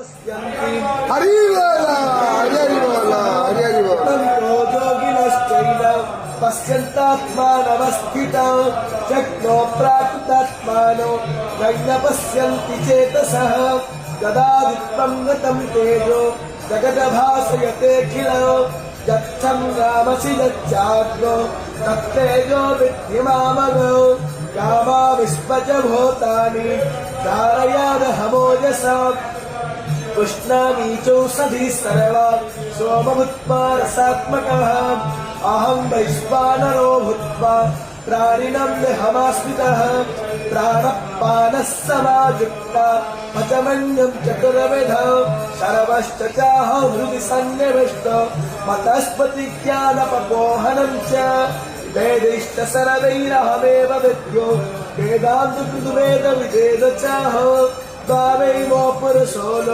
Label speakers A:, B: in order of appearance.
A: पश्यन्ति
B: हरि बोला हरि हरि बोला हरि हरि बोला
A: योगिनश्चैन पश्यन्तात्मानवस्थितं शक्नो प्राकृतात्मानो नैन पश्यन्ति चेतसः गदादित्वं गतं तेजो जगदभासयतेऽखिलो यत्थं रामसि यच्चाग्नो तत्तेजो विद्धि मामगो कामाविश्वच भूतानि धारयादहमोजसा उष्णामीचौषधी सर्वा सोमभूत्वा रसात्मकः अहं वैश्वानरो भूत्वा प्राणिनं देहमाश्रितः प्राणपानः समायुक्ता पचमन्यं चतुर्विधौ सर्वश्च चाहं हृदि सन्निविष्टो मतस्पतिज्ञानपपोहनं च वेदैश्च सर्वैरहमेव विद्यो वेदान्तकृद्वेदविदेव चाहो द्वावैवो पुरुषो